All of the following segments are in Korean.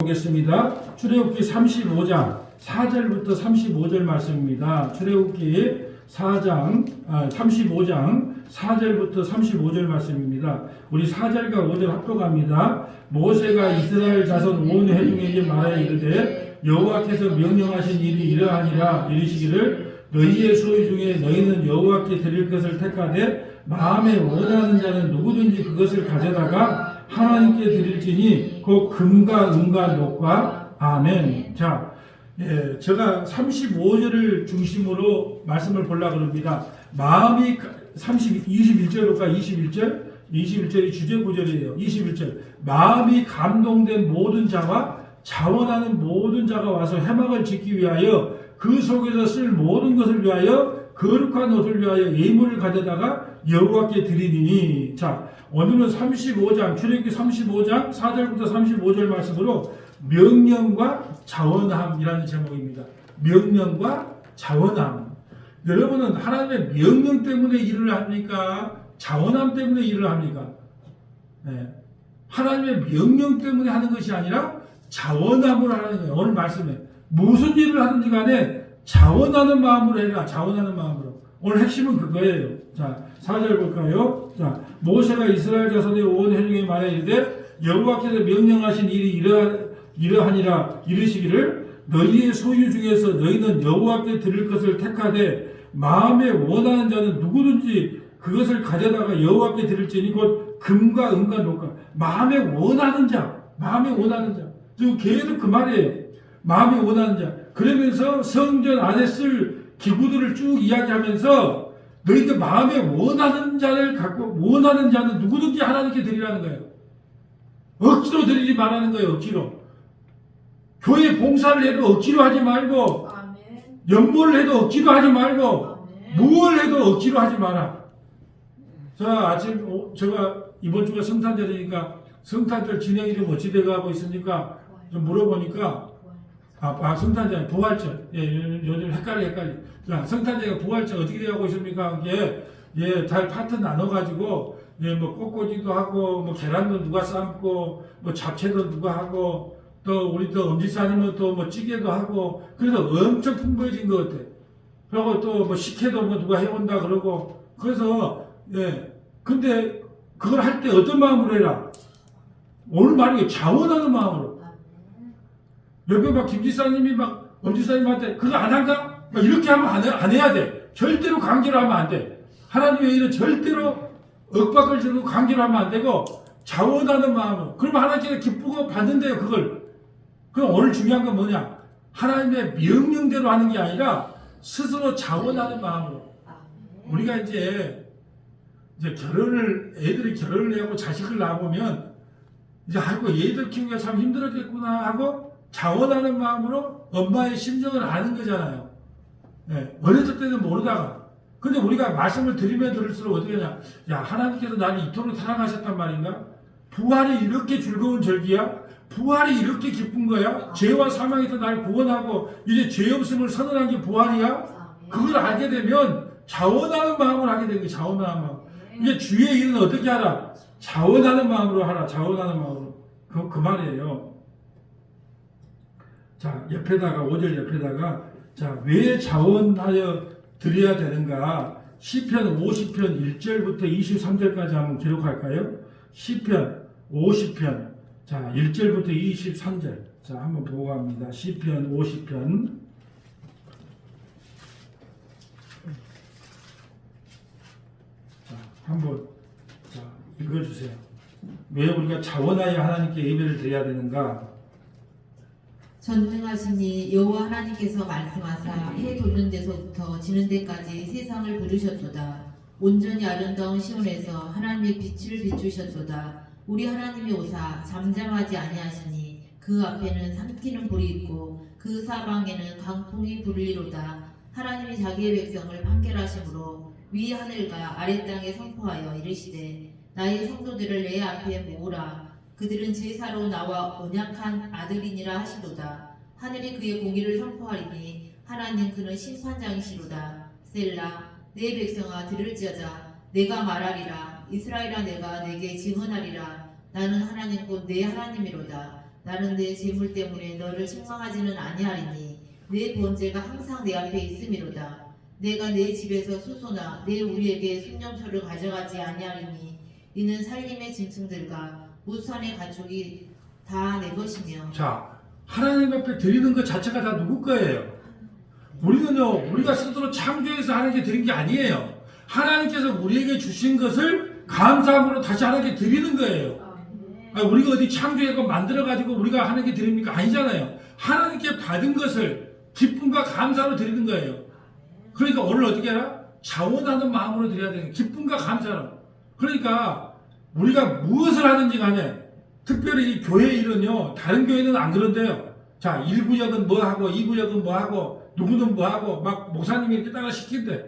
보겠습니다. 출애굽기 35장 4절부터 35절 말씀입니다. 출애굽기 35장 4절부터 35절 말씀입니다. 우리 4절과 5절 합독합니다. 모세가 이스라엘 자손 온 회중에게 말하여 이르되 여호와께서 명령하신 일이 이러하니라. 이르시기를 너희의 소유 중에 너희는 여호와께 드릴 것을 택하되 마음에 원하는 자는 누구든지 그것을 가져다가 하나님께 드릴지니 곧 금과 은과 녹과 아멘. 자, 제가 35절을 중심으로 말씀을 보려고 합니다. 마음이 21절 볼까? 21절이 주제 구절이에요. 21절. 마음이 감동된 모든 자와 자원하는 모든 자가 와서 회막을 짓기 위하여 그 속에서 쓸 모든 것을 위하여 거룩한 옷을 위하여 예물을 가져다가 여호와께 드리니. 자, 오늘은 35장, 출애굽기 35장 4절부터 35절 말씀으로 명령과 자원함이라는 제목입니다. 명령과 자원함. 여러분은 하나님의 명령 때문에 일을 합니까? 자원함 때문에 일을 합니까? 네. 하나님의 명령 때문에 하는 것이 아니라 자원함으로 하는 거예요. 오늘 말씀에 무슨 일을 하든지 간에 자원하는 마음으로 해라. 자원하는 마음으로. 오늘 핵심은 그거예요. 자, 4절 볼까요? 자, 모세가 이스라엘 자손의 온 회중에 말하여 이르되 여호와께서 명령하신 일이 이러하니라. 이르시기를 너희의 소유 중에서 너희는 여호와께 드릴 것을 택하되 마음에 원하는 자는 누구든지 그것을 가져다가 여호와께 드릴지니 곧 금과 은과 녹과. 마음에 원하는 자. 지금 계속 그 말이에요. 마음에 원하는 자. 그러면서 성전 안에 쓸 기구들을 쭉 이야기하면서 너희들 마음에 원하는 자를 갖고 원하는 자는 누구든지 하나님께 드리라는 거예요. 억지로 드리지 말라는 거예요. 억지로. 교회 봉사를 해도 억지로 하지 말고, 연보를 해도 억지로 하지 말고, 뭘 해도 억지로 하지 마라. 자, 제가 이번 주가 성탄절이니까 성탄절 진행이 좀 어찌 돼가고 있습니까? 좀 물어보니까 성탄절, 부활절. 요즘 헷갈려. 자, 성탄절과 부활절 어떻게 되고 있습니까? 달 파트 나눠가지고, 뭐, 꽃꽂이도 하고, 뭐, 계란도 누가 삶고, 뭐, 잡채도 누가 하고, 또, 우리 또 엄지사님은 또 뭐, 찌개도 하고, 그래서 엄청 풍부해진 것 같아. 그리고 또 뭐, 식혜도 뭐, 누가 해온다 그러고, 그래서, 근데, 그걸 할 때 어떤 마음으로 해라? 오늘 말이에요. 자원하는 마음으로. 옆에 막 김지사님이 막 엄지사님한테 그거 안 한다? 막 이렇게 하면 안 해야 돼. 절대로 강제로 하면 안 돼. 하나님의 일은 절대로 윽박을 주고 강제로 하면 안 되고 자원하는 마음으로. 그러면 하나님께서 기쁘고 받는데요, 그걸. 그럼 오늘 중요한 건 뭐냐? 하나님의 명령대로 하는 게 아니라 스스로 자원하는 마음으로. 우리가 이제 애들이 결혼을 하고 자식을 낳아보면 이제 아이고 얘들 키우기가 참 힘들었겠구나 하고 자원하는 마음으로 엄마의 심정을 아는 거잖아요. 어렸을 때는 모르다가. 근데 우리가 말씀을 들으면 들을수록 어떻게 하냐. 야, 하나님께서 나를 이토록 사랑하셨단 말인가? 부활이 이렇게 즐거운 절기야? 부활이 이렇게 기쁜 거야? 죄와 사망에서 날 구원하고 이제 죄 없음을 선언한 게 부활이야? 그걸 알게 되면 자원하는 마음을 하게 되는 거야. 자원하는 마음. 이제 주의 일은 어떻게 하라? 자원하는 마음으로 하라. 자원하는 마음으로. 그 말이에요. 자, 5절 옆에다가, 자, 왜 자원하여 드려야 되는가? 시편 50편 1절부터 23절까지 한번 기록할까요? 시편 50편, 자, 1절부터 23절. 자, 한번 보고 갑니다. 시편 50편. 자, 한번, 자, 읽어주세요. 왜 우리가 자원하여 하나님께 예배를 드려야 되는가? 전능하시니 여호와 하나님께서 말씀하사 해 돋는 데서부터 지는 데까지 세상을 부르셨도다. 온전히 아름다운 시온에서 하나님의 빛을 비추셨도다. 우리 하나님이 오사 잠잠하지 아니하시니 그 앞에는 삼키는 불이 있고 그 사방에는 강풍이 불리로다. 하나님이 자기의 백성을 판결하심으로 위 하늘과 아래 땅에 선포하여 이르시되 나의 성도들을 내 앞에 모으라. 그들은 제사로 나와 언약한 아들이니라 하시도다. 하늘이 그의 공의를 선포하리니 하나님 그는 심판장이시로다. 셀라. 내 백성아 들을지어다. 내가 말하리라. 이스라엘아 내가 내게 증언하리라. 나는 하나님 곧 내 하나님이로다. 나는 내 재물 때문에 너를 책망하지는 아니하리니 내 번제가 항상 내 앞에 있음이로다. 내가 내 집에서 수소나 내 우리에게 순념소를 가져가지 아니하리니 이는 살림의 짐승들과 무산의 가축이 다 내 것이며. 자, 하나님 앞에 드리는 것 자체가 다 누구 거예요? 우리는요, 우리가 스스로 창조해서 하나님께 드린 게 아니에요. 하나님께서 우리에게 주신 것을 감사함으로 다시 하나님께 드리는 거예요. 우리가 어디 창조해서 만들어가지고 우리가 하나님께 드립니까? 아니잖아요. 하나님께 받은 것을 기쁨과 감사로 드리는 거예요. 그러니까 오늘 어떻게 해라? 자원하는 마음으로 드려야 되는 거예요. 기쁨과 감사로. 그러니까 우리가 무엇을 하든지 간에 특별히 이 교회 일은요, 다른 교회는 안 그런데요. 자, 1구역은 뭐 하고, 2구역은 뭐 하고, 누구는 뭐 하고, 막 목사님이 이렇게 따라 시킨대.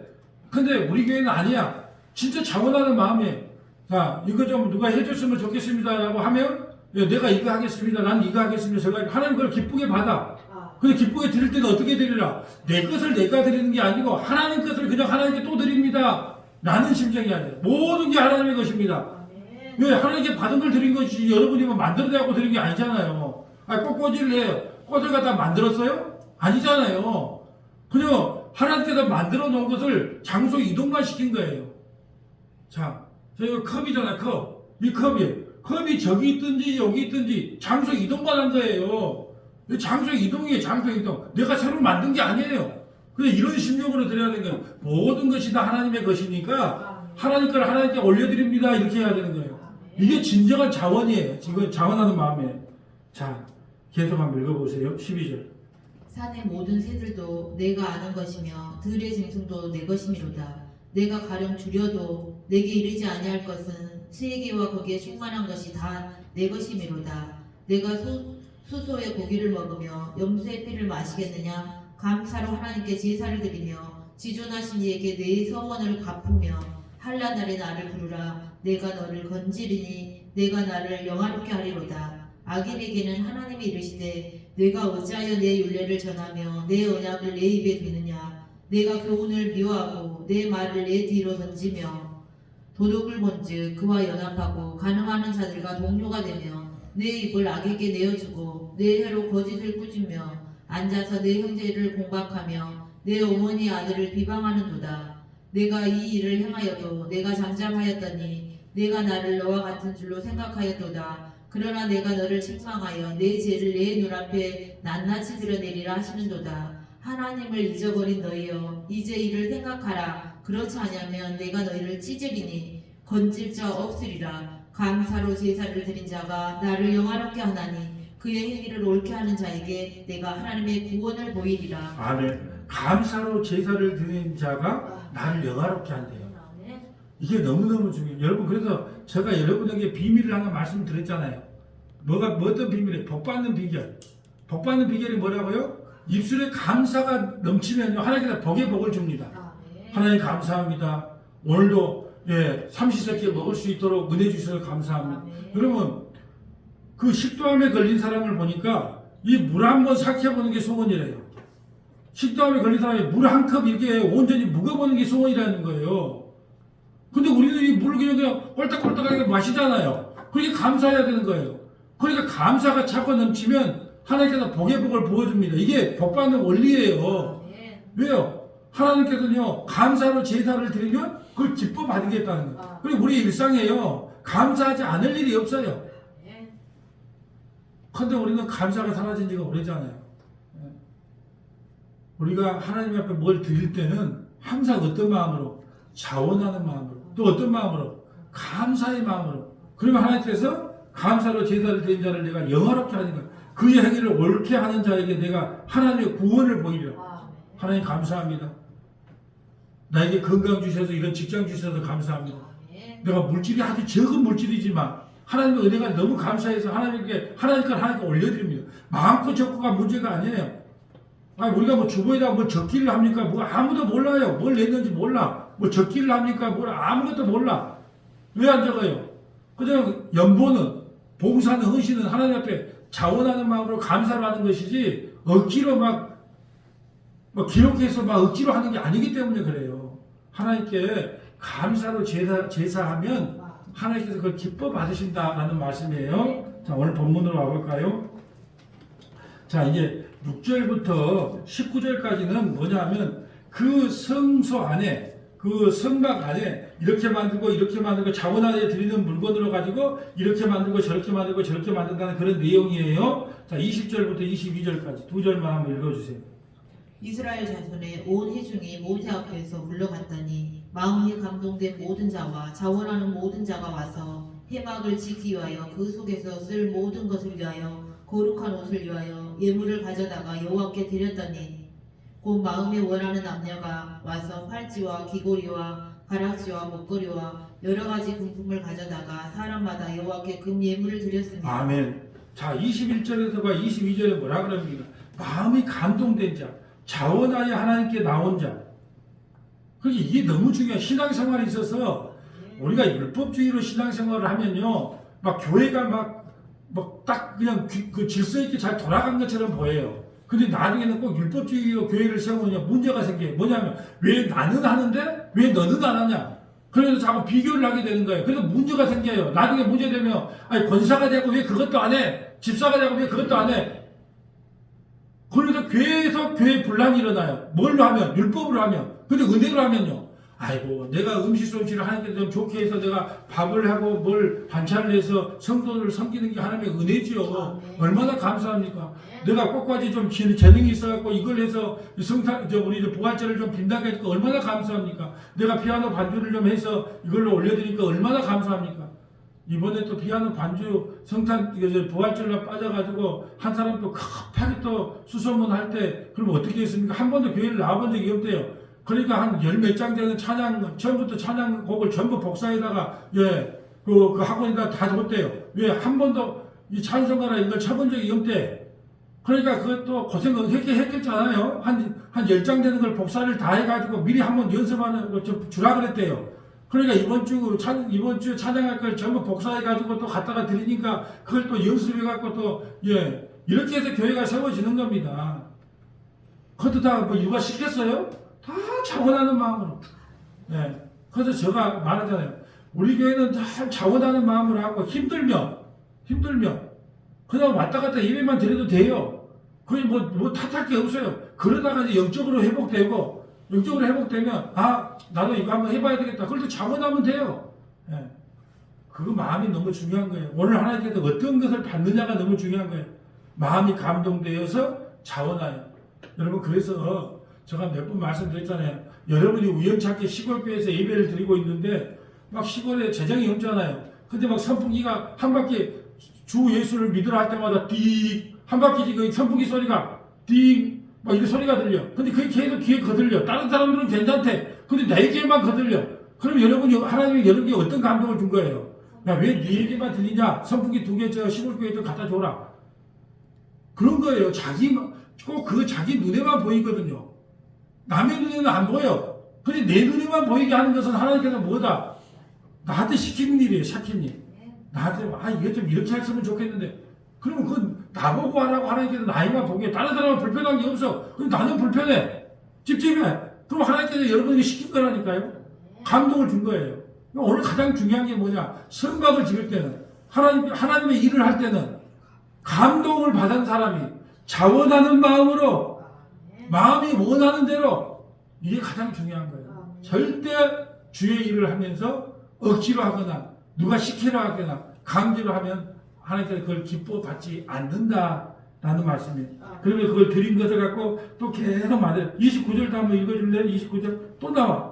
근데 우리 교회는 아니야. 진짜 자원하는 마음에, 자, 이거 좀 누가 해줬으면 좋겠습니다. 라고 하면, 예, 내가 이거 하겠습니다. 난 이거 하겠습니다. 제가 하나님 그걸 기쁘게 받아. 근데 기쁘게 드릴 때는 어떻게 드리라? 내 것을 내가 드리는 게 아니고, 하나님 것을 그냥 하나님께 또 드립니다. 라는 심정이 아니에요. 모든 게 하나님의 것입니다. 왜 하나님께 받은 걸 드린 것이 여러분이 뭐 만들어내고 드린 게 아니잖아요. 꽃꽂이를 해요. 꽃을 갖다 만들었어요? 아니잖아요. 그냥 하나님께서 만들어 놓은 것을 장소 이동만 시킨 거예요. 자, 저희가 컵이잖아요. 컵. 이 컵이 저기 있든지 여기 있든지 장소 이동만 한 거예요. 장소 이동이에요. 장소 이동. 내가 새로 만든 게 아니에요. 그래 이런 심령으로 드려야 되는 거예요. 모든 것이 다 하나님의 것이니까 하나님 걸 하나님께 올려드립니다. 이렇게 해야 되는 거예요. 이게 진정한 자원이에요. 지금 자원하는 마음에. 자, 계속 한번 읽어보세요. 12절. 산의 모든 새들도 내가 아는 것이며 들의 짐승도 내 것이미로다. 내가 가령 줄여도 내게 이르지 아니할 것은 세계와 거기에 충만한 것이 다 내 것이미로다. 내가 수소의 고기를 먹으며 염소의 피를 마시겠느냐? 감사로 하나님께 제사를 드리며 지존하신 이에게 내 서원을 갚으며 한란날에 나를 부르라. 내가 너를 건지리니 내가 나를 영화롭게 하리로다. 악인에게는 하나님이 이르시되 내가 어찌하여 내 율례를 전하며 내 언약을 내 입에 두느냐? 내가 교훈을 미워하고 내 말을 내 뒤로 던지며 도둑을 본즉 그와 연합하고 간음하는 자들과 동료가 되며 내 입을 악에게 내어주고 내 혀로 거짓을 꾸짖며 앉아서 내 형제를 공박하며 내 어머니 아들을 비방하는도다. 내가 이 일을 행하여도 내가 잠잠하였더니 내가 나를 너와 같은 줄로 생각하였도다. 그러나 내가 너를 책망하여 내 죄를 내 눈앞에 낱낱이 드러내리라 하시는도다. 하나님을 잊어버린 너희여 이제 이를 생각하라. 그렇지 않으면 내가 너희를 찢으리니 건질 자 없으리라. 감사로 제사를 드린 자가 나를 영화롭게 하나니 그의 행위를 옳게 하는 자에게 내가 하나님의 구원을 보이리라. 아멘. 감사로 제사를 드린 자가 나를 영화롭게 한대요. 이게 너무너무 중요해요. 여러분, 그래서 제가 여러분에게 비밀을 하나 말씀드렸잖아요. 어떤 비밀이에요? 복받는 비결. 복받는 비결이 뭐라고요? 입술에 감사가 넘치면요, 하나님께서 복의 복을 줍니다. 하나님 감사합니다. 오늘도 삼시세끼 먹을 수 있도록 은혜 주셔서 감사합니다. 그러면 그 식도암에 걸린 사람을 보니까 이 물 한 번 삭혀보는 게 소원이래요. 식도암에 걸린 사람이 물 한 컵 이렇게 온전히 묵어보는 게 소원이라는 거예요. 근데 우리는 이 물을 그냥 꼴딱꼴딱하게 마시잖아요. 그러니까 감사해야 되는 거예요. 그러니까 감사가 차고 넘치면 하나님께서 복의 복을 부어줍니다. 이게 복받는 원리예요. 왜요? 하나님께서는요, 감사로 제사를 드리면 그걸 기뻐 받으겠다는 거예요. 그리고 우리 일상에요, 감사하지 않을 일이 없어요. 근데 우리는 감사가 사라진 지가 오래잖아요. 우리가 하나님 앞에 뭘 드릴 때는 항상 어떤 마음으로? 자원하는 마음으로. 또 어떤 마음으로? 감사의 마음으로. 그러면 하나님께서 감사로 제사를 드린 자를 내가 영화롭게 하니까 그의 행위를 옳게 하는 자에게 내가 하나님의 구원을 보이려. 하나님 감사합니다. 나에게 건강 주셔서 이런 직장 주셔서 감사합니다. 내가 물질이 아주 적은 물질이지만 하나님의 은혜가 너무 감사해서 하나님께 올려드립니다. 많고 적고가 문제가 아니에요. 우리가 뭐 주보에다 뭐 적기를 합니까? 뭐 아무도 몰라요. 뭘 냈는지 몰라. 뭐 적기를 합니까? 뭘 아무것도 몰라. 왜 안 적어요? 그냥 연보는, 봉사는, 헌신은 하나님 앞에 자원하는 마음으로 감사를 하는 것이지 억지로 막 기록해서 막 억지로 하는 게 아니기 때문에 그래요. 하나님께 감사로 제사하면 하나님께서 그걸 기뻐 받으신다라는 말씀이에요. 자, 오늘 본문으로 와볼까요? 자, 이제 6절부터 19절까지는 뭐냐면 그 성소 안에, 그 성막 안에 이렇게 만들고 자원 안에 드리는 물건으로 가지고 이렇게 만들고 저렇게 만든다는 그런 내용이에요. 자, 20절부터 22절까지 두 절만 한번 읽어주세요. 이스라엘 자손의 온 회중이 모세 앞에서 물러갔더니 마음이 감동된 모든 자와 자원하는 모든 자가 와서 회막을 지키기 위하여 그 속에서 쓸 모든 것을 위하여 거룩한 옷을 위하여 예물을 가져다가 여호와께 드렸더니 곧 마음에 원하는 남녀가 와서 팔찌와 귀고리와 가락지와 목걸이와 여러 가지 금품을 가져다가 사람마다 여호와께 금 예물을 드렸습니다. 아멘. 자, 21절에서가 22절에 뭐라 그럽니까? 마음이 감동된 자, 자원하여 하나님께 나온 자. 이게 너무 중요해. 신앙생활에 있어서 우리가 율법주의로 신앙생활을 하면요, 막 교회가 막 딱 그냥 그 질서 있게 잘 돌아간 것처럼 보여요. 근데 나중에는 꼭 율법주의로 교회를 세우면 문제가 생겨요. 뭐냐면 왜 나는 하는데 왜 너는 안 하냐? 그래서 자꾸 비교를 하게 되는 거예요. 그래서 문제가 생겨요. 나중에 문제되면 아니 권사가 되고 왜 그것도 안 해? 집사가 되고 왜 그것도 안 해? 그래서 교회에서 교회 분란이 일어나요. 뭘로 하면? 율법으로 하면. 근데 은혜로 하면요. 아이고 내가 음식솜씨를 하나님께 좀 좋게 해서 내가 밥을 하고 뭘 반찬을 해서 성도를 섬기는 게 하나님의 은혜지요. 얼마나 감사합니까? 내가 꼭까지 좀 재능이 있어갖고 이걸 해서 우리 부활절을 좀 빈다게 하니까 얼마나 감사합니까? 내가 피아노 반주를 좀 해서 이걸로 올려드리니까 얼마나 감사합니까? 이번에 또 피아노 반주 성탄 부활절로 빠져가지고 한 사람 또 급하게 또 수소문 할 때 그럼 어떻게 했습니까? 한 번도 교회를 나와본 적이 없대요. 그러니까 한 열 몇 장 되는 찬양, 처음부터 찬양곡을 전부 복사에다가, 그 학원에다 다 줬대요. 왜 한 번도 이 찬송가나 이걸 쳐본 적이 없대. 그러니까 그것도 고생을 했겠잖아요. 한 10장 되는 걸 복사를 다 해가지고 미리 한번 연습하는 거 주라 그랬대요. 그러니까 이번 주에 찬양할 걸 전부 복사해가지고 또 갖다가 드리니까 그걸 또 연습해갖고 또, 이렇게 해서 교회가 세워지는 겁니다. 그것도 다 뭐 누가 시켰어요? 다 자원하는 마음으로. 그래서 제가 말하잖아요. 우리 교회는 다 자원하는 마음으로 하고 힘들면 그냥 왔다 갔다 예배만 드려도 돼요. 그게 뭐 탓할 게 없어요. 그러다가 이제 영적으로 회복되면 나도 이거 한번 해봐야 되겠다. 그럴 때 자원하면 돼요. 그거 마음이 너무 중요한 거예요. 오늘 하나님께서 어떤 것을 받느냐가 너무 중요한 거예요. 마음이 감동되어서 자원하여. 여러분 그래서 제가 몇 번 말씀드렸잖아요. 여러분이 우연찮게 시골교회에서 예배를 드리고 있는데 막 시골에 재정이 없잖아요. 근데 막 선풍기가 한 바퀴 주 예수를 믿으라 할 때마다 띠 한 바퀴 그 선풍기 소리가 띠 막 이렇게 소리가 들려. 근데 그게 계속 귀에 거들려. 다른 사람들은 괜찮대. 근데 내게만 거들려. 그럼 하나님이 여러분에게 어떤 감동을 준 거예요? 야, 왜 네 얘기만 들리냐? 선풍기 2개 저 시골교회 좀 갖다 줘라. 그런 거예요. 꼭 그 자기 눈에만 보이거든요. 남의 눈에는 안 보여. 근데 내 눈에만 보이게 하는 것은 하나님께서 뭐다? 나한테 시키는 일이에요, 시키는 일. 나한테, 이게 좀 이렇게 했으면 좋겠는데. 그러면 그건 나보고 하라고 하나님께서 나이만 보게. 다른 사람은 불편한 게 없어. 근데 나는 불편해. 찝찝해. 그럼 하나님께서 여러분에게 시킨 거라니까요. 감동을 준 거예요. 오늘 가장 중요한 게 뭐냐? 성막을 지을 때는, 하나님의 일을 할 때는 감동을 받은 사람이 자원하는 마음으로 마음이 원하는 대로 이게 가장 중요한 거예요. 절대 주의 일을 하면서 억지로 하거나 누가 시키라 하거나 강제로 하면 하나님께서 그걸 기뻐받지 않는다라는 말씀이에요. 그러면 그걸 드린 것을 갖고 또 계속 말해요. 29절도 한번 읽어줄래요? 29절 또 나와.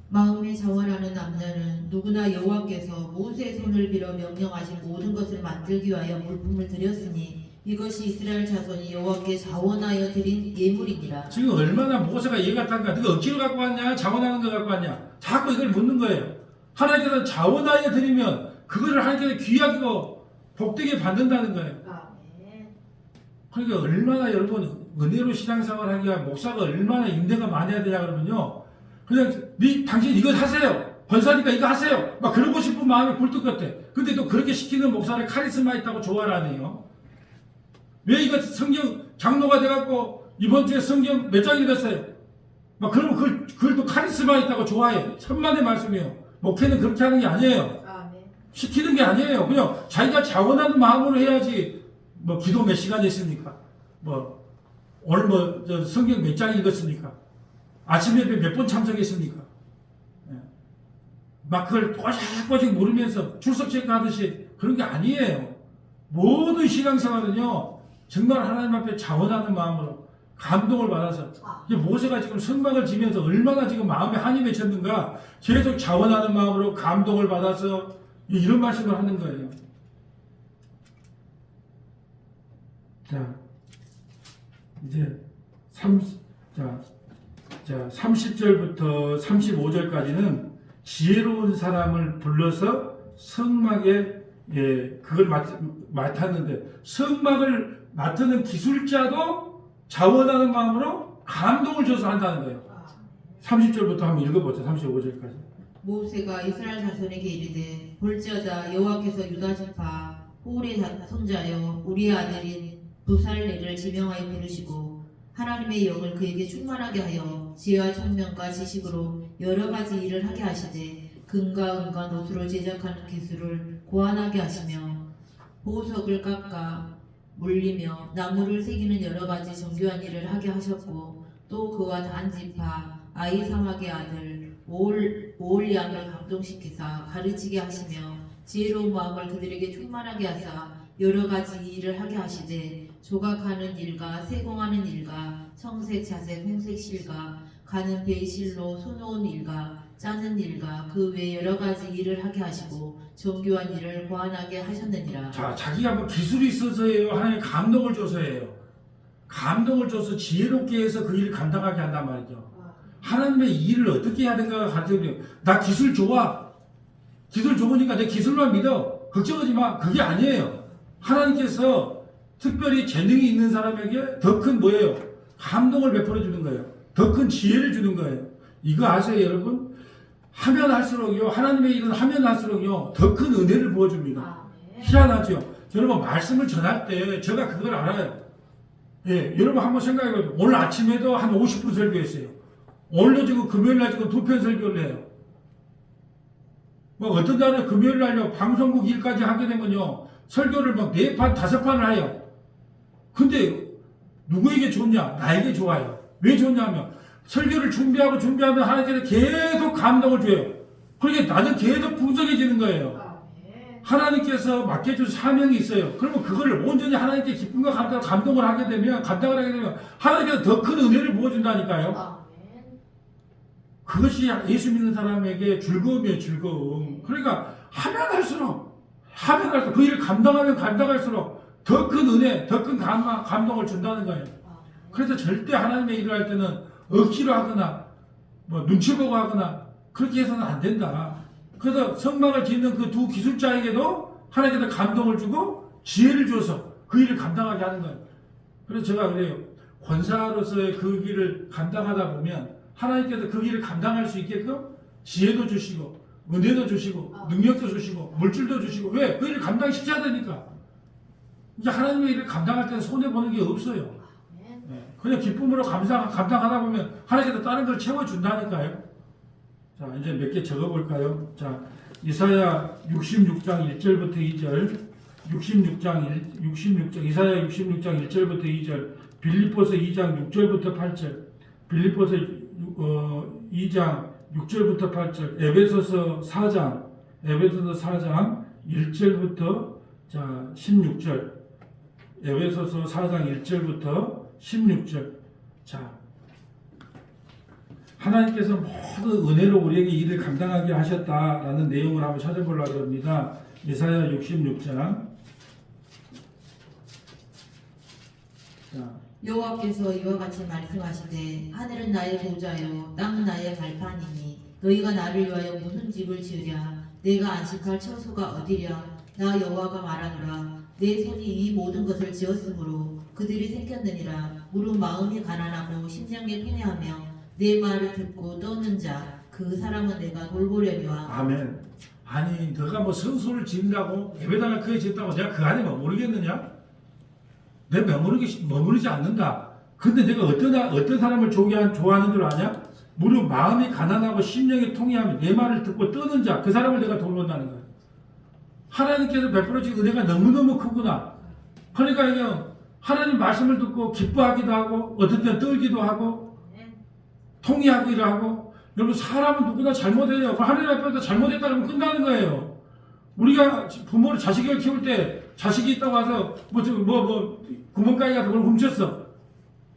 마음에 자원하는 남자는 누구나 여호와께서 모세의 손을 빌어 명령하신 모든 것을 만들기 위하여 물품을 드렸으니 이것이 이스라엘 자손이 여호와께 자원하여 드린 예물이니라. 지금 얼마나 모세가 이해가 탄가? 네가 억지로 갖고 왔냐? 자원하는 거 갖고 왔냐? 자꾸 이걸 묻는 거예요. 하나님께서 자원하여 드리면 그거를 하나님께서 귀하고 복되게 받는다는 거예요. 그러니까 얼마나 여러분 은혜로 신앙생활하기가 목사가 얼마나 인내가 많이 해야 되냐 그러면요. 그냥 당신 이거 하세요. 권사니까 이거 하세요. 막 그러고 싶은 마음이 굴뚝 같아. 근데 또 그렇게 시키는 목사를 카리스마 있다고 좋아를 하네요. 왜 이거 성경 장로가 돼갖고 이번 주에 성경 몇 장 읽었어요? 막 그러면 그걸 또 카리스마 있다고 좋아해. 천만의 말씀이에요. 목회는 그렇게 하는 게 아니에요. 시키는 게 아니에요. 그냥 자기가 자원하는 마음으로 해야지 뭐 기도 몇 시간 했습니까? 뭐 오늘 뭐 저 성경 몇 장 읽었습니까? 아침 예배 몇 번 참석했습니까? 예. 막 그걸 꼬박꼬박 물으면서 출석 체크하듯이 그런 게 아니에요. 모든 신앙생활은요 정말 하나님 앞에 자원하는 마음으로 감동을 받아서 이제 모세가 지금 성막을 지면서 얼마나 지금 마음에 한이 맺혔는가 계속 자원하는 마음으로 감동을 받아서 이런 말씀을 하는 거예요. 자, 이제 30절부터 35절까지는 지혜로운 사람을 불러서 성막에 그걸 맡았는데 성막을 맡는 기술자도 자원하는 마음으로 감동을 줘서 한다는 거예요. 30절부터 한번 읽어보세요. 35절까지. 모세가 이스라엘 자손에게 이르되 볼지어다 여호와께서 유다 지파 홀의 손자여 우리의 아들인 부살레를 지명하여 부르시고 하나님의 영을 그에게 충만하게 하여 지혜와 총명과 지식으로 여러 가지 일을 하게 하시되 금과 은과 노수로 제작하는 기술을 고안하게 하시며 보석을 깎아 물리며 나무를 새기는 여러 가지 정교한 일을 하게 하셨고 또 그와 단 지파 아이사막의 아들 오올리암을 감동시키사 가르치게 하시며 지혜로운 마음을 그들에게 충만하게 하사 여러 가지 일을 하게 하시되 조각하는 일과 세공하는 일과 청색 자색 홍색 실과 가는 배의 실로 소놓은 일과 짜는 일과 그 외 여러 가지 일을 하게 하시고 정교한 일을 고안하게 하셨느니라. 자, 자기가 뭐 기술이 있어서예요? 하나님 감동을 줘서예요? 감동을 줘서 지혜롭게 해서 그 일을 감당하게 한단 말이죠. 하나님의 일을 어떻게 해야 되는가 가르쳐줘요. 나 기술 좋아. 기술 좋으니까 내 기술만 믿어. 걱정하지 마. 그게 아니에요. 하나님께서 특별히 재능이 있는 사람에게 더 큰 뭐예요? 감동을 베풀어 주는 거예요. 더 큰 지혜를 주는 거예요. 이거 아세요, 여러분? 하면 할수록요, 하나님의 일은 하면 할수록요, 더 큰 은혜를 부어줍니다. 희한하죠? 여러분, 말씀을 전할 때 제가 그걸 알아요. 예, 여러분 한번 생각해봐요. 오늘 아침에도 한 50분 설교했어요. 오늘도 지금 금요일날 지금 2편 설교를 해요. 뭐 어떤 날은 금요일날요, 방송국 일까지 하게 되면요, 설교를 막 4판, 5판을 해요. 근데 누구에게 좋냐? 나에게 좋아요. 왜 좋냐면 설교를 준비하면 하나님께서 계속 감동을 줘요. 그러니까 나는 계속 풍성해지는 거예요. 하나님께서 맡겨준 사명이 있어요. 그러면 그걸 온전히 하나님께 기쁨과 감동을 하게 되면, 감당을 하게 되면 하나님께서 더 큰 은혜를 부어준다니까요. 그것이 예수 믿는 사람에게 즐거움이에요, 즐거움. 그러니까 하면 할수록 그 일을 감당할수록 더 큰 은혜, 더 큰 감동을 준다는 거예요. 그래서 절대 하나님의 일을 할 때는 억지로 하거나 뭐 눈치 보고 하거나 그렇게 해서는 안 된다. 그래서 성막을 짓는 그 두 기술자에게도 하나님께서 감동을 주고 지혜를 줘서 그 일을 감당하게 하는 거예요. 그래서 제가 그래요. 권사로서의 그 길을 감당하다 보면 하나님께서 그 길을 감당할 수 있게끔 지혜도 주시고 은혜도 주시고 능력도 주시고 물질도 주시고. 왜? 그 일을 감당시켜야 되니까. 이제 하나님의 일을 감당할 때는 손해보는 게 없어요. 그냥 기쁨으로 감당하다 보면 하나님께서 다른 걸 채워준다니까요. 자, 이제 몇 개 적어볼까요? 자, 이사야 66장 1절부터 2절, 이사야 66장 1절부터 2절, 빌립보서 2장 6절부터 8절, 빌립보서 2장 6절부터 8절, 에베소서 4장 1절부터 자 16절, 에베소서 4장 1절부터 16절. 자, 하나님께서 모든 은혜로 우리에게 일을 감당하게 하셨다라는 내용을 한번 찾아보려고 합니다. 이사야 66장. 자, 여호와께서 이와 같이 말씀하시되 하늘은 나의 보좌요 땅은 나의 발판이니 너희가 나를 위하여 무슨 집을 지으랴. 내가 안식할 처소가 어디랴. 나 여호와가 말하노라. 내 손이 이 모든 것을 지었으므로 그들이 생겼느니라. 무릇 마음이 가난하고 심장이 통해하며 내 말을 듣고 떠는 자 그 사람은 내가 돌보려니와. 아멘. 아니 너가 뭐 성소를 짓는다고 예배당을 크게 짓다고 내가 그 안에 머무르겠느냐? 내가 머무르지 않는다. 근데 내가 어떤 사람을 좋아하는 줄 아냐? 무릇 마음이 가난하고 심령이 통해하며 내 말을 듣고 떠는 자 그 사람을 내가 돌본다는 거예요. 하나님께서 베풀어진 은혜가 너무너무 크구나. 그러니까 이게 하나님 말씀을 듣고 기뻐하기도 하고 어떤 때는 떨기도 하고 통의하기도 하고. 여러분 사람은 누구나 잘못해요. 하나님 앞에서 잘못했다 그러면 끝나는 거예요. 우리가 부모를 자식을 키울 때 자식이 있다고 와서 구멍가게 가서 그걸 훔쳤어.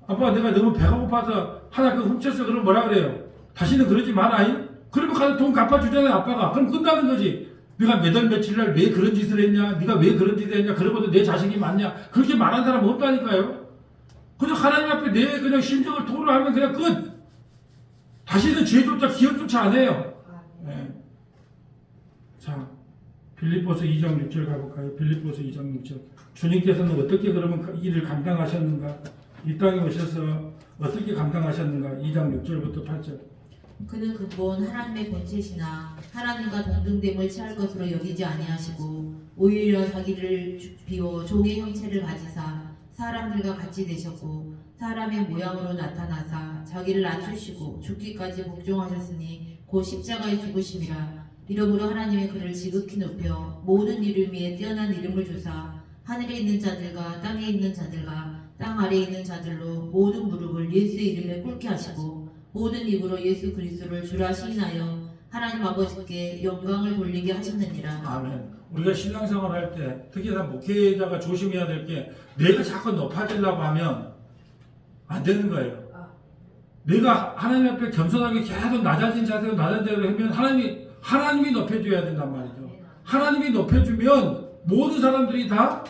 아빠 내가 너무 배가 고파서 하나 그거 훔쳤어. 그러면 뭐라 그래요? 다시는 그러지 마라. 그러면 가서 돈 갚아주잖아요 아빠가. 그럼 끝나는 거지. 네가 몇 월 며칠 날 왜 그런 짓을 했냐? 네가 왜 그런 짓을 했냐? 그러고도 내 자식이 맞냐? 그렇게 말한 사람은 없다니까요. 그냥 하나님 앞에 내 그냥 심정을 토로하면 그냥 끝. 다시는 죄조차 기억조차 안 해요. 네. 자, 빌립보서 2장 6절 가볼까요? 빌립보서 2장 6절. 주님께서는 어떻게 그러면 일을 감당하셨는가? 이 땅에 오셔서 어떻게 감당하셨는가? 2장 6절부터 8절. 그는 근본 하나님의 본체시나 하나님과 동등됨을 취할 것으로 여기지 아니하시고 오히려 자기를 비워 종의 형체를 가지사 사람들과 같이 되셨고 사람의 모양으로 나타나사 자기를 낮추시고 죽기까지 복종하셨으니 곧 십자가에 죽으심이라. 이러므로 하나님의 그를 지극히 높여 모든 이름 위에 뛰어난 이름을 주사 하늘에 있는 자들과 땅에 있는 자들과 땅 아래에 있는 자들로 모든 무릎을 예수의 이름에 꿇게 하시고 모든 입으로 예수 그리스도를 주라 시인하여 하나님 아버지께 영광을 돌리게 하셨느니라. 아멘. 우리가 신앙생활 할 때 특히나 목회자가 조심해야 될 게 내가 자꾸 높아지려고 하면 안 되는 거예요. 내가 하나님 앞에 겸손하게 계속 낮아진 자세로 하면 하나님이 높여줘야 된단 말이죠. 하나님이 높여주면 모든 사람들이 다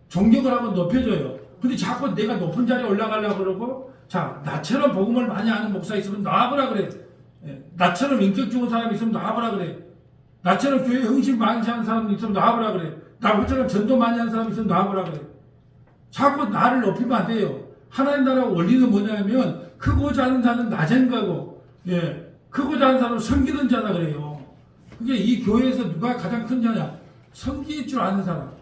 존경을 하고 높여줘요. 근데 자꾸 내가 높은 자리에 올라가려고 그러고, 자, 나처럼 복음을 많이 아는 목사 있으면 나와보라 그래. 나처럼 인격 좋은 사람이 있으면 나와보라 그래. 나처럼 교회 흥심 많이 하는 사람이 있으면 나와보라 그래. 나처럼 전도 많이 하는 사람이 있으면 나와보라 그래. 자꾸 나를 높이면 안 돼요. 하나님 나라 원리는 뭐냐면 크고자 하는 자는 낮은 거고, 크고자 하는 사람은 섬기는 자다 그래요. 그게 이 교회에서 누가 가장 큰 자냐? 섬길 줄 아는 사람.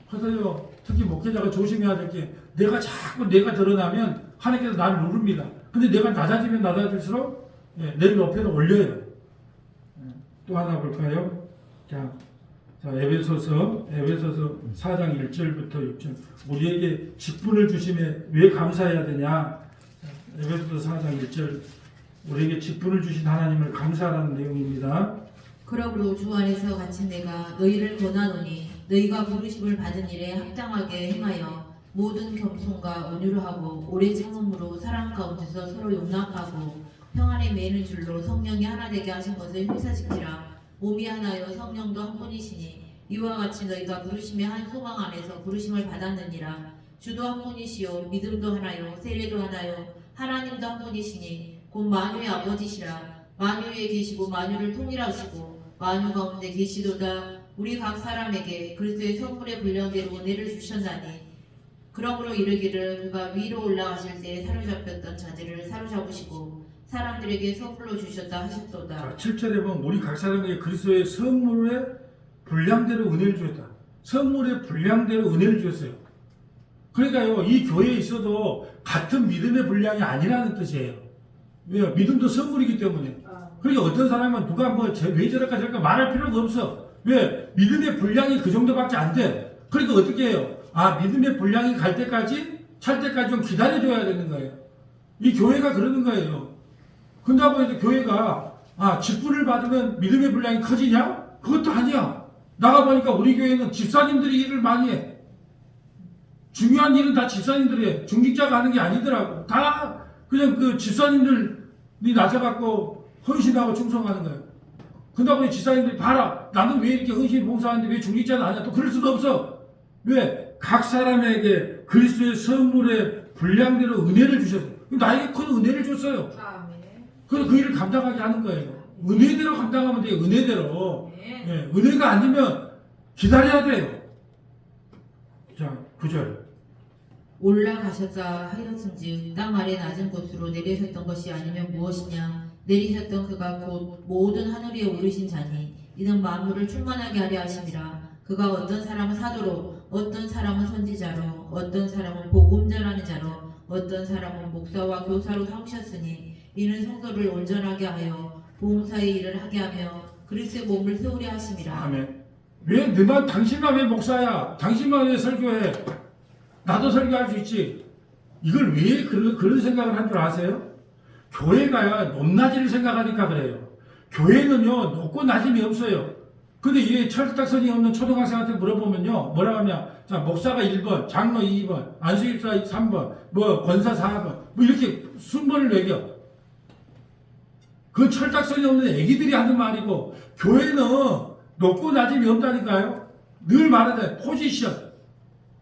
그래서요, 특히 목회자가 조심해야 될 게 내가 드러나면 하나님께서 나를 누릅니다. 근데 내가 낮아지면 낮아질수록 내 높이를 올려요. 또 하나 볼까요? 자, 에베소서 4장 1절부터 6절. 우리에게 직분을 주심에 왜 감사해야 되냐? 에베소서 4장 1절. 우리에게 직분을 주신 하나님을 감사하라는 내용입니다. 그러므로 주 안에서 갇힌 내가 너희를 권하노니 너희가 부르심을 받은 일에 합당하게 행하여 모든 겸손과 온유를 하고 오래 참음으로 사랑 가운데서 서로 용납하고 평안에 매는 줄로 성령이 하나 되게 하신 것을 획사시키라. 몸이 하나요 성령도 한 분이시니 이와 같이 너희가 부르심의 한 소망 안에서 부르심을 받았느니라. 주도 한 분이시요 믿음도 하나요 세례도 하나요 하나님도 한 분이시니 곧 만유의 아버지시라. 만유에 계시고 만유를 통일하시고 만유 가운데 계시도다. 우리 각 사람에게 그리스도의 성물의 분량대로 은혜를 주셨나니 그러므로 이르기를 그가 위로 올라가실 때 사로잡혔던 자들을 사로잡으시고 사람들에게 선물로 주셨다 하셨도다. 7절에 보면 우리 각 사람에게 그리스도의 선물의 분량대로 은혜를 주었다. 선물의 분량대로 은혜를 주었어요. 그러니까요, 이 교회에 있어도 같은 믿음의 분량이 아니라는 뜻이에요. 왜요? 믿음도 선물이기 때문에. 그러니까 어떤 사람은 누가 왜 저럴까 말할 필요가 없어. 왜? 믿음의 분량이 그 정도밖에 안 돼. 그러니까 어떻게 해요? 믿음의 분량이 갈 때까지, 찰 때까지 좀 기다려줘야 되는 거예요. 이 교회가 그러는 거예요. 근다고 해서 교회가, 직분을 받으면 믿음의 분량이 커지냐? 그것도 아니야. 나가보니까 우리 교회는 집사님들이 일을 많이 해. 중요한 일은 다 집사님들이 해. 중직자가 하는 게 아니더라고. 다 그냥 그 집사님들이 나서갖고 헌신하고 충성하는 거예요. 근다고 집사님들이 봐라. 나는 왜 이렇게 헌신 봉사하는데 왜 중직자는 아니야? 또 그럴 수도 없어. 왜? 각 사람에게 그리스도의 선물의 분량대로 은혜를 주셨어요. 나에게 큰 은혜를 줬어요. 그래서 그 일을 감당하게 하는 거예요. 은혜대로 감당하면 돼요. 은혜대로. 은혜가 아니면 기다려야 돼요. 자, 9절. 올라가셨다 하였은즉 땅 아래 낮은 곳으로 내리셨던 것이 아니면 무엇이냐? 내리셨던 그가 곧 모든 하늘 위에 오르신 자니 이는 만물을 충만하게 하려 하심이라. 그가 어떤 사람은 사도로 어떤 사람은 선지자로 어떤 사람은 복음 전하는 자로 어떤 사람은 목사와 교사로 삼으셨으니 이는 성도를 온전하게 하여 봉사의 일을 하게 하며 그리스도의 몸을 세우려 하심이라. 아멘. 왜 너만 당신만 왜 목사야? 당신만 왜 설교해? 나도 설교할 수 있지. 이걸 왜 그런 생각을 한 줄 아세요? 교회가 높낮이를 생각하니까 그래요. 교회는요 높고 낮음이 없어요. 근데 이 철딱선이 없는 초등학생한테 물어보면요 뭐라고 하냐, 자 목사가 1번, 장로 2번, 안수집사 3번, 뭐 권사 4번, 뭐 이렇게 순번을 매겨. 그건 철딱선이 없는 애기들이 하는 말이고, 교회는 높고 낮음이 없다니까요. 늘 말하잖아요.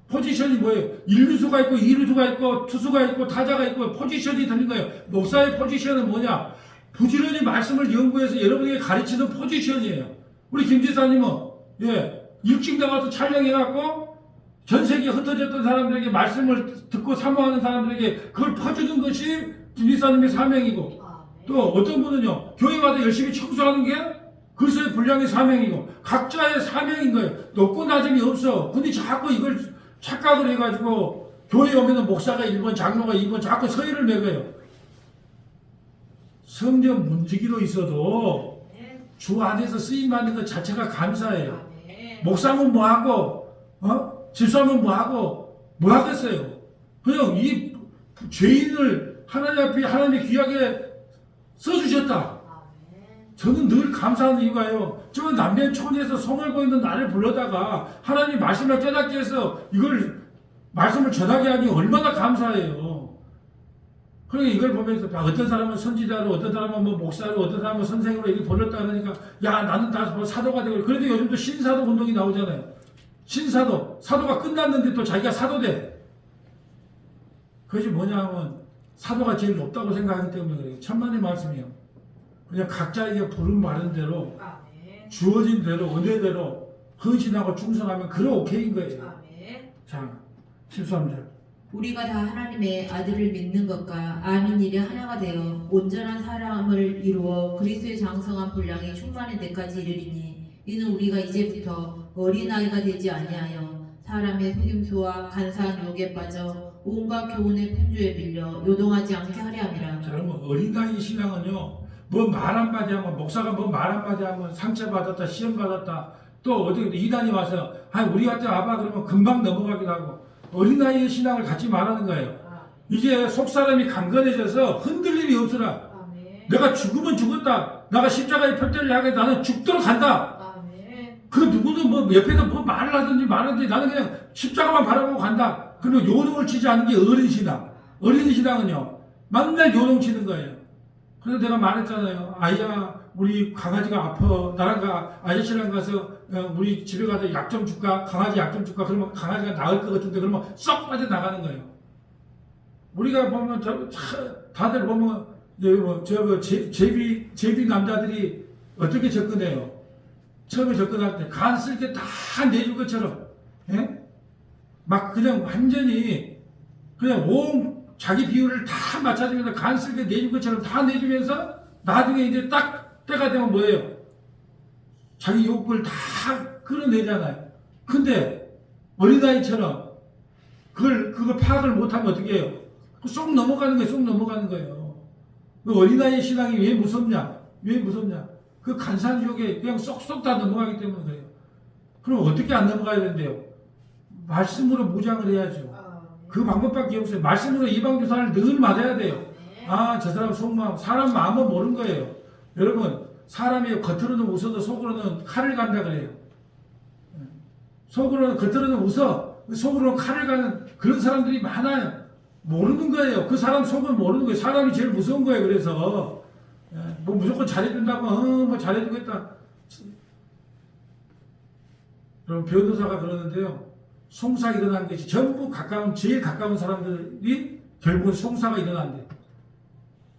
포지션이 뭐예요? 1루수가 있고 2루수가 있고 투수가 있고 타자가 있고 포지션이 되는 거예요. 목사의 포지션은 뭐냐? 부지런히 말씀을 연구해서 여러분에게 가르치는 포지션이에요. 우리 김 지사님은 일찍 나가서 촬영해갖고 전 세계에 흩어졌던 사람들에게 말씀을 듣고 사모하는 사람들에게 그걸 퍼주는 것이 김 지사님의 사명이고, 또 어떤 분은요 교회 와서 열심히 청소하는 게 그리스도의 분량의 사명이고, 각자의 사명인 거예요. 높고 낮음이 없어. 근데 자꾸 이걸 착각을 해가지고 교회에 오면은 목사가 1번, 장로가 2번 자꾸 서열을 매겨요. 성전 문지기로 있어도 주 안에서 쓰임받는 것 자체가 감사해요. 목사면 뭐하고 집사면 뭐하고 뭐하겠어요. 그냥 이 죄인을 하나님 앞에 하나님이 귀하게 써주셨다. 저는 늘 감사하는 이유가요, 저 남변촌에서 소멸고 있는 나를 불러다가 하나님 말씀을 깨닫게 해서 이걸 말씀을 전하게 하니 얼마나 감사해요. 그러니까 이걸 보면서 어떤 사람은 선지자로, 어떤 사람은 뭐 목사로, 어떤 사람은 선생으로 이렇게 불렀다 그러니까 야 나는 다 뭐 사도가 되고, 그래도 요즘도 신사도 운동이 나오잖아요. 신사도, 사도가 끝났는데 또 자기가 사도 돼. 그것이 뭐냐 하면 사도가 제일 높다고 생각하기 때문에 그래요. 천만의 말씀이에요. 그냥 각자에게 부름 받은 대로 주어진 대로 은혜대로 헌신하고 충성하면 그래 오케이인 거예요. 자 13절. 우리가 다 하나님의 아들을 믿는 것과 아는 일이 하나가 되어 온전한 사람을 이루어 그리스도의 장성한 분량이 충만한 데까지 이르리니, 이는 우리가 이제부터 어린아이가 되지 아니하여 사람의 속임수와 간사한 유혹에 빠져 온갖 교훈의 풍조에 밀려 요동하지 않게 하려 함이라. 자, 그러면 어린아이 신앙은요, 뭐 말 한마디 하면, 목사가 뭐 말 한마디 하면 상처받았다, 시험받았다, 또 어디 이단이 와서 우리한테 와봐 그러면 금방 넘어가기도 하고, 어린아이의 신앙을 갖지 말라는 거예요. 이제 속사람이 강건해져서 흔들림이 없으라. 내가 죽으면 죽었다, 내가 십자가의 표대를 향해 나는 죽도록 간다. 그 누구는 뭐 옆에서 뭐 말을 하든지 말하든지 나는 그냥 십자가만 바라보고 간다. 그리고 요동을 치지 않는 게 어린신앙. 어린신앙은요 맨날 요동치는 거예요. 그래서 내가 말했잖아요. 아이야 우리 강아지가 아파, 나랑 아저씨랑 가서 우리 집에 가서 약 좀 줄까? 강아지 약 좀 줄까? 그러면 강아지가 나을 것 같은데 그러면 쏙 빠져 나가는 거예요. 우리가 보면 다들 보면 제비 남자들이 어떻게 접근해요? 처음에 접근할 때 간 쓸 게 다 내줄 것처럼, 막 그냥 완전히 그냥 온 자기 비율을 다 맞춰주면서 간 쓸 게 내줄 것처럼 다 내주면서 나중에 이제 딱 때가 되면 뭐예요? 자기 욕구를 다 끌어내잖아요. 근데 어린아이처럼 그걸 파악을 못하면 어떻게 해요? 쏙 넘어가는 거예요. 쏙 넘어가는 거예요. 그 어린아이의 신앙이 왜 무섭냐? 왜 무섭냐? 그 간사한 유혹에 그냥 쏙쏙 다 넘어가기 때문에 그래요. 그럼 어떻게 안 넘어가야 된대요? 말씀으로 무장을 해야죠. 그 방법밖에 없어요. 말씀으로 이방주사를 늘 맞아야 돼요. 저 사람 속마음, 사람 마음은 모르는 거예요. 여러분, 사람이 겉으로는 웃어도 속으로는 칼을 간다 그래요. 겉으로는 웃어, 속으로는 칼을 가는 그런 사람들이 많아요. 모르는 거예요. 그 사람 속은 모르는 거예요. 사람이 제일 무서운 거예요. 그래서 뭐 무조건 잘해준다고 뭐 잘해주겠다. 그럼 변호사가 그러는데요, 송사 일어난 것이 전부 제일 가까운 사람들이 결국은 송사가 일어난대요.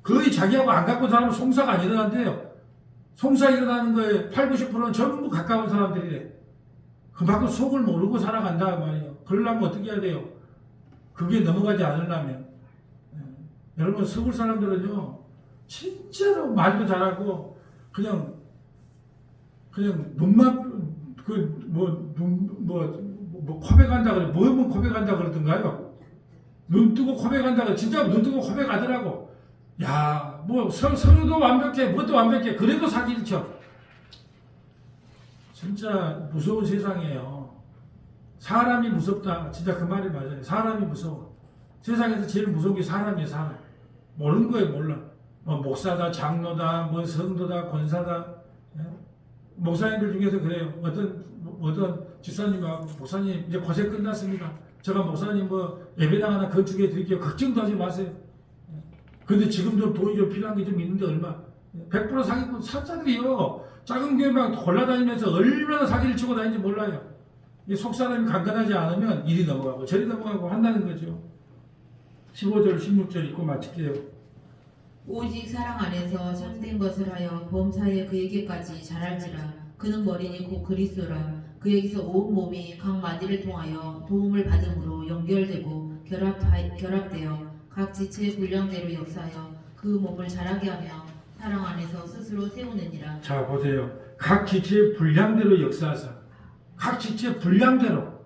거의 자기하고 안 가까운 사람은 송사가 안 일어난대요. 송사 일어나는 거에 80~90%는 전부 가까운 사람들이래. 그만큼 속을 모르고 살아간다 말이에요. 그러려면 어떻게 해야 돼요? 그게 넘어가지 않으려면. 여러분, 서울 사람들은요 진짜로 말도 잘하고 그냥 눈만 코백한다 그래. 뭐면 코백한다 그러던가요? 눈 뜨고 코백한다 그래. 진짜 눈 뜨고 코백하더라고. 서로도 완벽해, 뭐도 완벽해. 그래도 사기를 쳐. 진짜 무서운 세상이에요. 사람이 무섭다. 진짜 그 말이 맞아요. 사람이 무서워. 세상에서 제일 무서운 게 사람이에요. 사람. 모르는 거예요. 몰라. 뭐 목사다, 장로다, 뭐 성도다, 권사다. 예? 목사님들 중에서 그래요. 어떤 집사님하고 목사님 이제 고생 끝났습니다. 제가 목사님 뭐 예배당 하나 건축해 드릴게요. 걱정도 하지 마세요. 근데 지금 좀 돈이 좀 필요한 게 좀 있는데 얼마? 100% 사기꾼 사자들이요. 작은 교회만 골라다니면서 얼마나 사기를 치고 다니는지 몰라요. 이 속사람이 강건하지 않으면 이리 넘어가고 저리 넘어가고 한다는 거죠. 15절, 16절 읽고 마칠게요. 오직 사랑 안에서 참된 것을 하여 범사에 그에게까지 자랄지라. 그는 머리니 곧 그리스도라. 그에게서 온 몸이 각 마디를 통하여 도움을 받음으로 연결되고 결합되어 각 지체의 분량대로 역사하여 그 몸을 자라게 하며 사랑 안에서 스스로 세우느니라. 자 보세요. 각 지체의 분량대로 역사하사. 각 지체의 분량대로.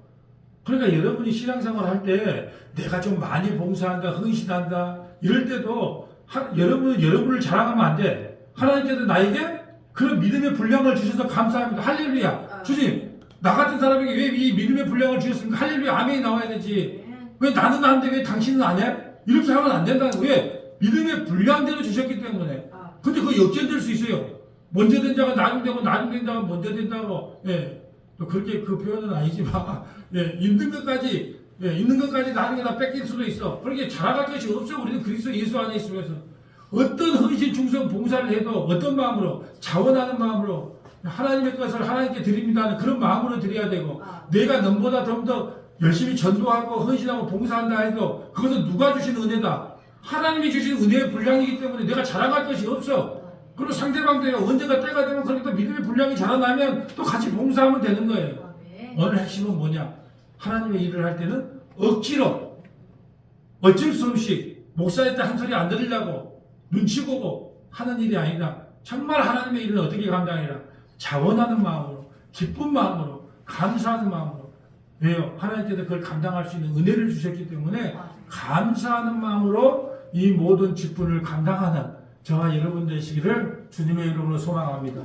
그러니까 여러분이 신앙생활 할 때 내가 좀 많이 봉사한다, 헌신한다 이럴 때도 여러분은 여러분을 자랑하면 안 돼. 하나님께서 나에게 그런 믿음의 분량을 주셔서 감사합니다. 할렐루야. 주님, 나 같은 사람에게 왜 이 믿음의 분량을 주셨습니까? 할렐루야. 아멘이 나와야 되지. 왜 나는 하는데 왜 당신은 안 해? 이렇게 하면 안 된다는 거예요. 왜? 믿음의 분량대로 주셨기 때문에. 근데 그거 역전될 수 있어요. 먼저 된 자가 나중되고 나중된 자가 먼저 된다고. 예. 또 그렇게 그 표현은 아니지만 예. 있는 것까지 나중에 다 뺏길 수도 있어. 그렇게 자라갈 것이 없어. 우리는 그리스도 예수 안에 있으면서 어떤 헌신 충성 봉사를 해도 어떤 마음으로 자원하는 마음으로 하나님의 것을 하나님께 드립니다 하는 그런 마음으로 드려야 되고 내가 넘보다 좀 더 열심히 전도하고 헌신하고 봉사한다 해도 그것은 누가 주신 은혜다. 하나님이 주신 은혜의 분량이기 때문에 내가 자랑할 것이 없어. 그리고 상대방도 언젠가 때가 되면 그러니까 믿음의 분량이 자라나면 또 같이 봉사하면 되는 거예요. 오늘 핵심은 뭐냐? 하나님의 일을 할 때는 억지로 어쩔 수 없이 목사의 때 한 소리 안 들으려고 눈치 보고 하는 일이 아니라 정말 하나님의 일을 어떻게 감당해라? 자원하는 마음으로, 기쁜 마음으로, 감사하는 마음으로. 왜요? 하나님께서 그걸 감당할 수 있는 은혜를 주셨기 때문에 감사하는 마음으로 이 모든 직분을 감당하는 저와 여러분 되시기를 주님의 이름으로 소망합니다.